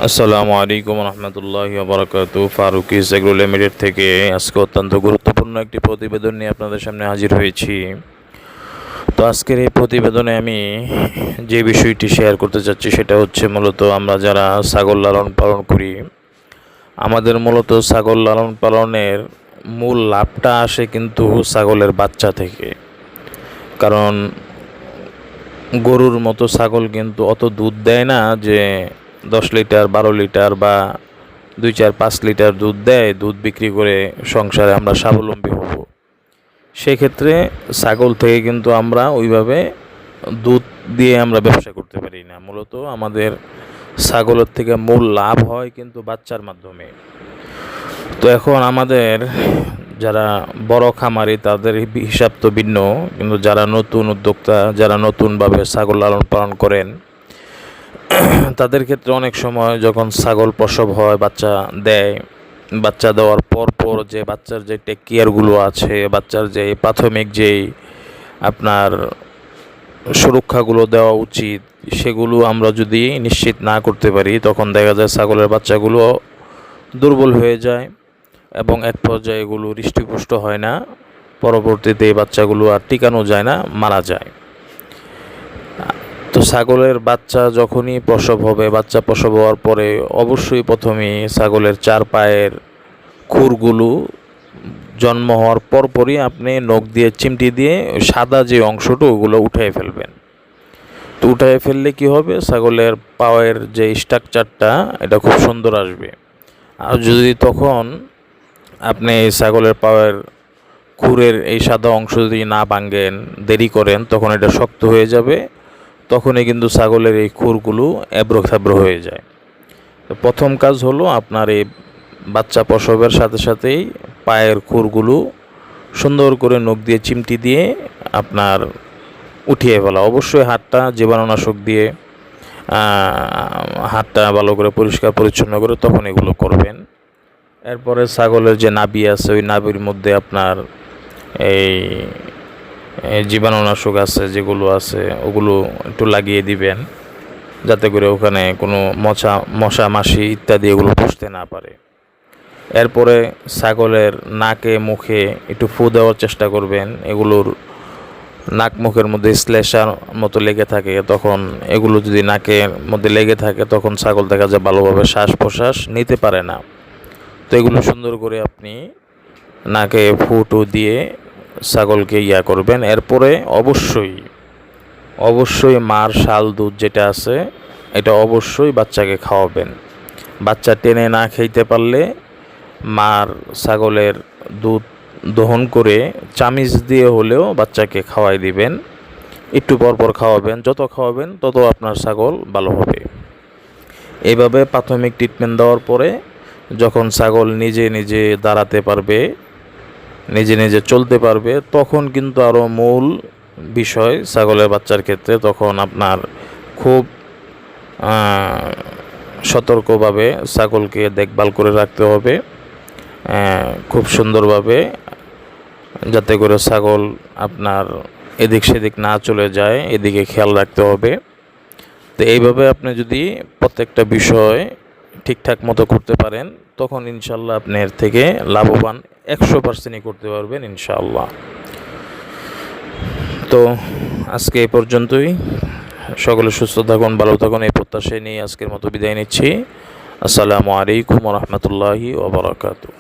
আসসালামু আলাইকুম রহমতুল্লাহি ওয়া বারাকাতুহু। ফারুকিস এগ্রো লিমিটেড থেকে আজকে অত্যন্ত গুরুত্বপূর্ণ একটি প্রতিবেদন নিয়ে আপনাদের সামনে হাজির হয়েছি। তো আজকের এই প্রতিবেদনে আমি যে বিষয়টি শেয়ার করতে চাচ্ছি সেটা হচ্ছে মূলত আমরা যারা ছাগল লালন পালন করি, আমাদের মূলত ছাগল লালন পালনের মূল লাভটা আসে কিন্তু ছাগলের বাচ্চা থেকে। কারণ গরুর মতো ছাগল কিন্তু অত দুধ দেয় না যে 10 লিটার 12 লিটার বা 2 4 5 লিটার দুধ দেয়, দুধ বিক্রি করে সংসারে আমরা স্বাবলম্বী হব। সেক্ষেত্রে ছাগল থেকে কিন্তু আমরা ওইভাবে দুধ দিয়ে আমরা ব্যবসা করতে পারি না। মূলত আমাদের ছাগলের থেকে মূল লাভ হয় কিন্তু বাচ্চার মাধ্যমে। তো এখন আমাদের যারা বড় খামারি তাদের হিসাব তো ভিন্ন, কিন্তু যারা নতুন উদ্যোক্তা, যারা নতুনভাবে ছাগল লালন পালন করেন, তাদের ক্ষেত্রে অনেক সময় যখন ছাগল প্রসব হয়, বাচ্চা দেয়, বাচ্চা দেওয়ার পর যে বাচ্চার যে টেক কেয়ারগুলো আছে, বাচ্চার যে প্রাথমিক যেই আপনার সুরক্ষাগুলো দেওয়া উচিত, সেগুলো আমরা যদি নিশ্চিত না করতে পারি তখন দেখা যায় ছাগলের বাচ্চাগুলো দুর্বল হয়ে যায় এবং এক পর্যায়ে এগুলো হৃষ্টপুষ্ট হয় না। পরবর্তীতে এই বাচ্চাগুলো আর টিকানো যায় না, মারা যায়। তো ছাগলের বাচ্চা যখনই প্রসব হবে, বাচ্চা প্রসব হওয়ার পরে অবশ্যই প্রথমেই ছাগলের 4 পায়ের খুরগুলো জন্ম হওয়ার পরপরই আপনি নখ দিয়ে চিমটি দিয়ে সাদা যে অংশটা ওগুলো উঠিয়ে ফেলবেন। তো উঠিয়ে ফেললে কি হবে, ছাগলের পায়ের যে স্ট্রাকচারটা এটা খুব সুন্দর আসবে। আর যদি তখন আপনি এই ছাগলের পায়ের খুরের এই সাদা অংশ যদি না ভাঙেন, দেরি করেন, তখন এটা শক্ত হয়ে যাবে। তখনই কিন্তু ছাগলের এই খুরগুলো এবড়ো খেবড়ো হয়ে যায়। তো প্রথম কাজ হলো আপনার এই বাচ্চা প্রসবের সাথে সাথেই পায়ের খুরগুলো সুন্দর করে নখ দিয়ে চিমটি দিয়ে আপনার উঠিয়ে ফেলা। অবশ্যই হাতটা জীবাণুনাশক দিয়ে হাতটা ভালো করে পরিষ্কার পরিচ্ছন্ন করে তখন এগুলো করবেন। এরপরে ছাগলের যে নাভি আছে, ওই নাভির মধ্যে আপনার এই জীবাণুনাশক আছে যেগুলো আছে ওগুলো একটু লাগিয়ে দিবেন, যাতে করে ওখানে কোনো মশা মাছি ইত্যাদি এগুলো বসতে না পারে। এরপরে ছাগলের নাকে মুখে একটু ফু দেওয়ার চেষ্টা করবেন। এগুলোর নাক মুখের মধ্যে শ্লেষার মতো লেগে থাকে, তখন এগুলো যদি নাকের মধ্যে লেগে থাকে তখন ছাগল দেখা যায় ভালোভাবে শ্বাস প্রশ্বাস নিতে পারে না। তো এগুলো সুন্দর করে আপনি নাকে ফুটো দিয়ে ছাগলকে করবেন। এরপরে অবশ্যই মার শাল দুধ যেটা আছে এটা অবশ্যই বাচ্চাকে খাওয়াবেন। বাচ্চা টেনে না খেতে পারলে মার ছাগলের দুধ দহন করে চামিচ দিয়ে হলেও বাচ্চাকে খাওয়াই দিবেন। একটু পর খাওয়াবেন, যত খাওয়াবেন তত আপনার ছাগল ভালো হবে। এইভাবে প্রাথমিক ট্রিটমেন্ট দেওয়ার পরে যখন ছাগল নিজে নিজে দাঁড়াতে পারবে, নিজে নিজে চলতে পারবে, তখন কিন্তু আরও মূল বিষয় ছাগলের বাচ্চার ক্ষেত্রে তখন আপনার খুব সতর্কভাবে ছাগলকে দেখভাল করে রাখতে হবে, খুব সুন্দরভাবে, যাতে করে ছাগল আপনার এদিক সেদিক না চলে যায়, এদিকে খেয়াল রাখতে হবে। তো এইভাবে আপনি যদি প্রত্যেকটা বিষয় ঠিকঠাক মতো করতে পারেন তখন ইনশাল্লাহ আপনি এর থেকে লাভবান 100%ই করতে পারবেন ইনশাআল্লাহ। তো আজকে এই পর্যন্তই। সকলে সুস্থ থাকুন, ভালো থাকুন, এই প্রত্যাশায় নিয়ে আজকের মতো বিদায় নিচ্ছি। আসসালামু আলাইকুম রহমতুল্লাহি ওয়া বারাকাতুহু।